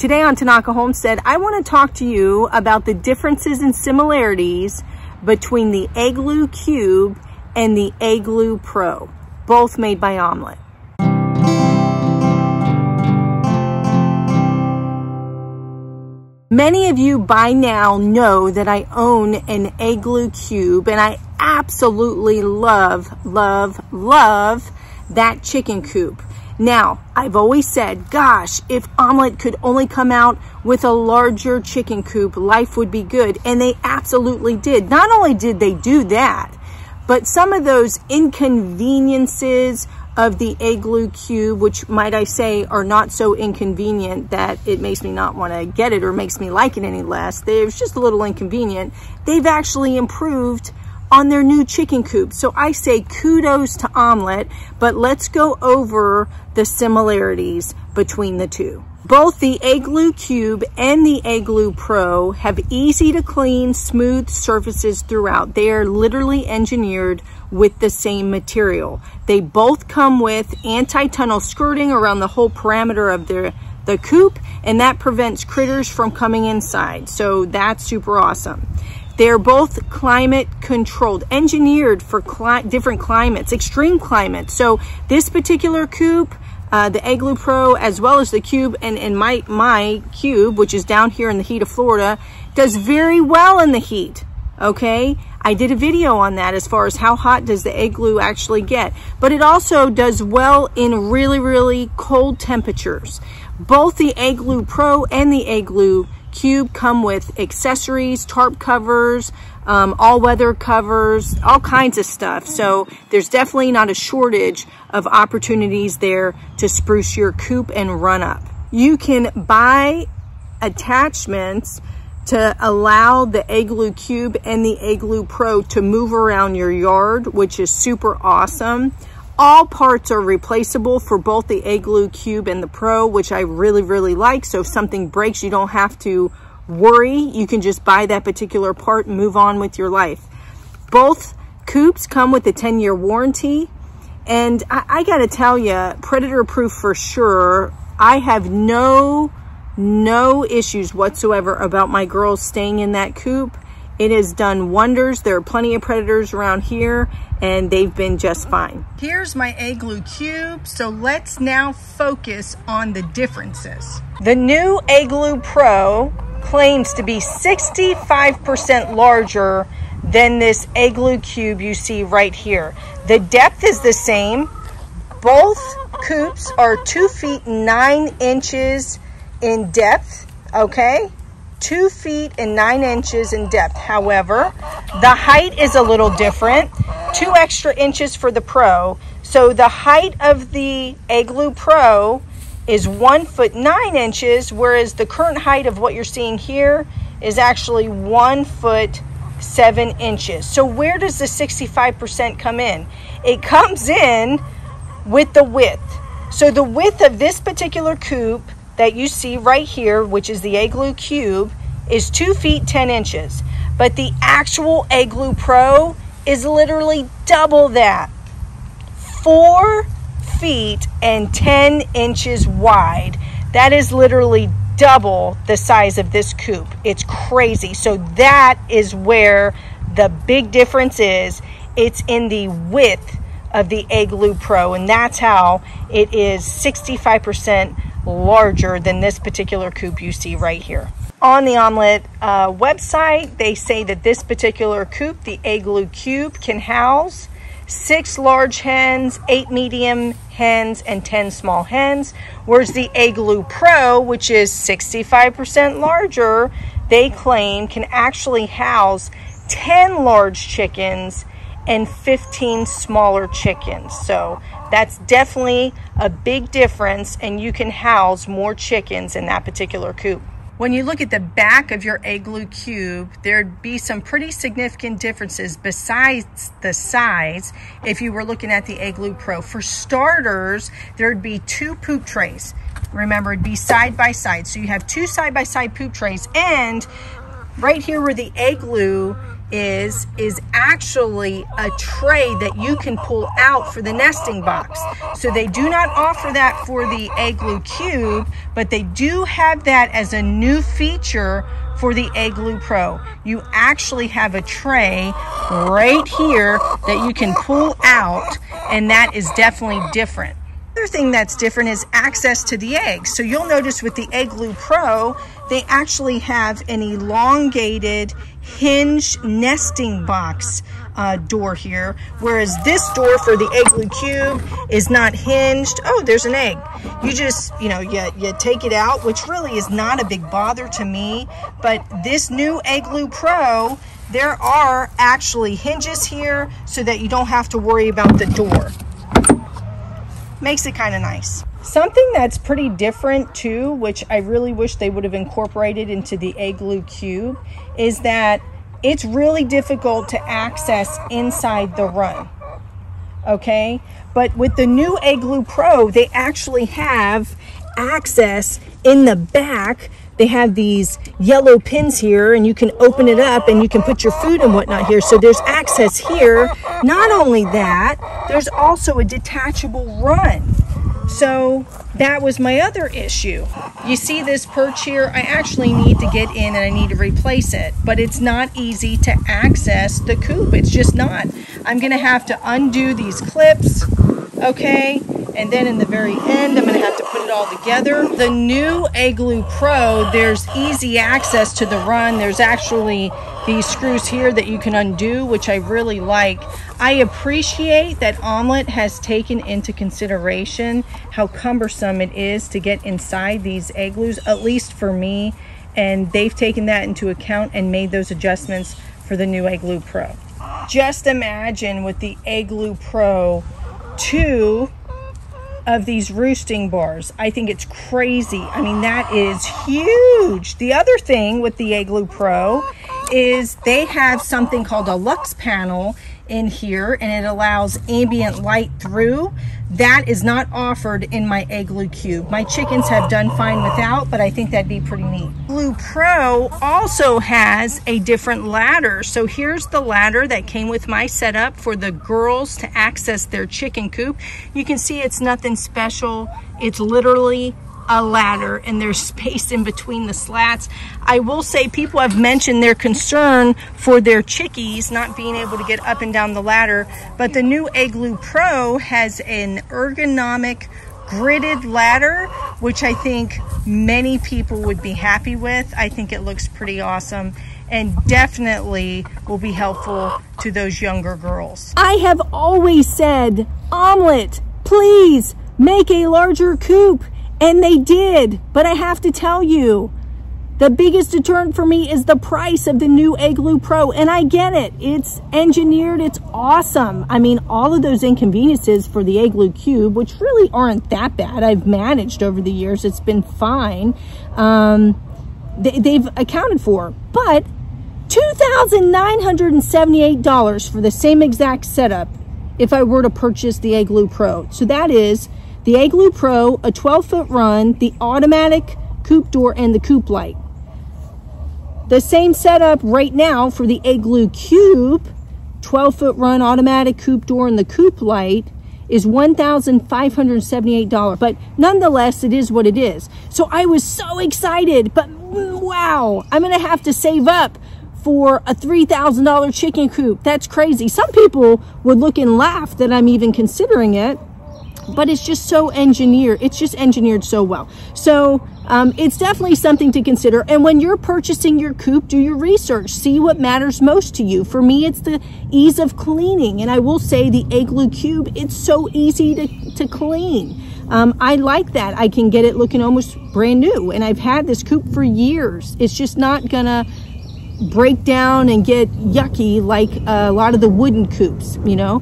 Today on Tanaka Homestead, I want to talk to you about the differences and similarities between the Eglu Cube and the Eglu Pro, both made by Omelette. Many of you by now know that I own an Eglu Cube, and I absolutely love that chicken coop. Now, I've always said, gosh, if Omelette could only come out with a larger chicken coop, life would be good. And they absolutely did. Not only did they do that, but some of those inconveniences of the Eglu Cube, which might I say are not so inconvenient that it makes me not want to get it or makes me like it any less. It's just a little inconvenient. They've actually improved on their new chicken coop. So I say kudos to Omelette, but let's go over the similarities between the two. Both the Eglu Cube and the Eglu Pro have easy to clean, smooth surfaces throughout. They are literally engineered with the same material. They both come with anti-tunnel skirting around the whole parameter of the coop, and that prevents critters from coming inside. So that's super awesome. They're both climate controlled, engineered for different climates, extreme climates. So this particular coop, the Eglu Pro, as well as the Cube, and my Cube, which is down here in the heat of Florida, does very well in the heat, okay? I did a video on that as far as how hot does the Eglu actually get. But it also does well in really, really cold temperatures. Both the Eglu Pro and the Eglu Cube come with accessories, tarp covers, all-weather covers, all kinds of stuff. So there's definitely not a shortage of opportunities there to spruce your coop and run up. You can buy attachments to allow the Eglu Cube and the Eglu Pro to move around your yard, which is super awesome. All parts are replaceable for both the Eglu Cube and the Pro, which I really like. So if something breaks, you don't have to worry. You can just buy that particular part and move on with your life. Both coops come with a 10-year warranty. And I gotta tell you, predator proof for sure. I have no issues whatsoever about my girls staying in that coop. It has done wonders. There are plenty of predators around here, and they've been just fine. Here's my Eglu Cube, so let's now focus on the differences. The new Eglu Pro claims to be 65% larger than this Eglu Cube you see right here. The depth is the same. Both coops are 2 feet 9 inches in depth, okay? 2 feet and 9 inches in depth. However, the height is a little different. 2 extra inches for the Pro. So the height of the Eglu Pro is 1 foot 9 inches, whereas the current height of what you're seeing here is actually 1 foot 7 inches. So where does the 65% come in? It comes in with the width. So the width of this particular coop that you see right here, which is the Eglu Cube, is 2 feet 10 inches. But the actual Eglu Pro is literally double that. 4 feet and 10 inches wide. That is literally double the size of this coop. It's crazy. So that is where the big difference is. It's in the width of the Eglu Pro, and that's how it is 65% larger than this particular coop you see right here. On the Omelette website, they say that this particular coop, the Eglu Cube, can house 6 large hens, 8 medium hens, and 10 small hens, whereas the Eglu Pro, which is 65% larger, they claim can actually house 10 large chickens and 15 smaller chickens. So that's definitely a big difference, and you can house more chickens in that particular coop. When you look at the back of your Eglu Cube, there'd be some pretty significant differences besides the size if you were looking at the Eglu Pro. For starters, there'd be 2 poop trays. Remember, it'd be side by side. So you have 2 side-by-side poop trays, and right here where the Eglu is actually a tray that you can pull out for the nesting box. So they do not offer that for the Eglu Cube, but they do have that as a new feature for the Eglu Pro. You actually have a tray right here that you can pull out, and that is definitely different. Other thing that's different is access to the eggs. So you'll notice with the Eglu Pro, they actually have an elongated hinged nesting box door here, whereas this door for the Eglu Cube is not hinged. Oh, there's an egg. You just, you take it out, which really is not a big bother to me. But this new Eglu Pro, there are actually hinges here so that you don't have to worry about the door. Makes it kind of nice. Something that's pretty different too, which I really wish they would have incorporated into the Eglu Cube, is that it's really difficult to access inside the run. Okay, but with the new Eglu Pro, they actually have access in the back. They have these yellow pins here, and you can open it up and you can put your food and whatnot here. So there's access here. Not only that, there's also a detachable run. So that was my other issue. You see this perch here? I actually need to get in and I need to replace it, but it's not easy to access the coop. It's just not. I'm gonna have to undo these clips, okay? And then in the very end, I'm gonna have to put it all together. The new Eglu Pro, there's easy access to the run. There's actually these screws here that you can undo, which I really like. I appreciate that Omelette has taken into consideration how cumbersome it is to get inside these Eglus, at least for me. And they've taken that into account and made those adjustments for the new Eglu Pro. Just imagine with the Eglu Pro 2 of these roosting bars. I think it's crazy. I mean, that is huge. The other thing with the Eglu Pro is they have something called a Lux panel in here, and it allows ambient light through. That is not offered in my Eglu Cube. My chickens have done fine without, but I think that'd be pretty neat. Eglu Pro also has a different ladder. So here's the ladder that came with my setup for the girls to access their chicken coop. You can see it's nothing special. It's literally a ladder, and there's space in between the slats. I will say people have mentioned their concern for their chickies not being able to get up and down the ladder, but the new Eglu Pro has an ergonomic gridded ladder, which I think many people would be happy with. I think it looks pretty awesome and definitely will be helpful to those younger girls. I have always said, Omelette, please make a larger coop. And they did, but I have to tell you, the biggest deterrent for me is the price of the new Eglu Pro. And I get it, it's engineered, it's awesome. I mean, all of those inconveniences for the Eglu Cube, which really aren't that bad, I've managed over the years, it's been fine, they've accounted for. But $2,978 for the same exact setup if I were to purchase the Eglu Pro. So that is the Eglu Pro, a 12-foot run, the automatic coop door, and the coop light. The same setup right now for the Eglu Cube, 12-foot run, automatic coop door, and the coop light is $1,578. But nonetheless, it is what it is. So I was so excited, but wow, I'm gonna have to save up for a $3,000 chicken coop. That's crazy. Some people would look and laugh that I'm even considering it. But it's just so engineered. It's just engineered so well. So it's definitely something to consider. And when you're purchasing your coop, do your research. See what matters most to you. For me, it's the ease of cleaning. And I will say the Eglu Cube, it's so easy to clean. I like that. I can get it looking almost brand new. And I've had this coop for years. It's just not gonna break down and get yucky like a lot of the wooden coops, you know.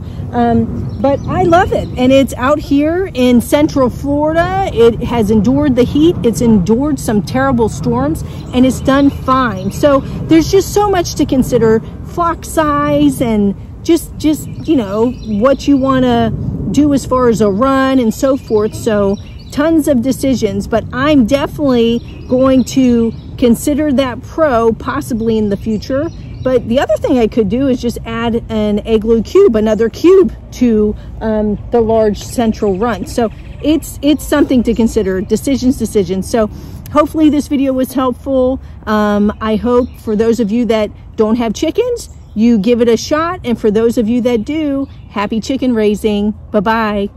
But I love it, and it's out here in Central Florida. It has endured the heat, it's endured some terrible storms, and it's done fine. So there's just so much to consider, flock size and just you know, what you want to do as far as a run and so forth. So tons of decisions, but I'm definitely going to consider that Pro possibly in the future. But the other thing I could do is just add an Eglu Cube, another cube, to the large central run. So it's something to consider. Decisions. So hopefully this video was helpful. I hope for those of you that don't have chickens, you give it a shot. And for those of you that do, happy chicken raising. Bye-bye.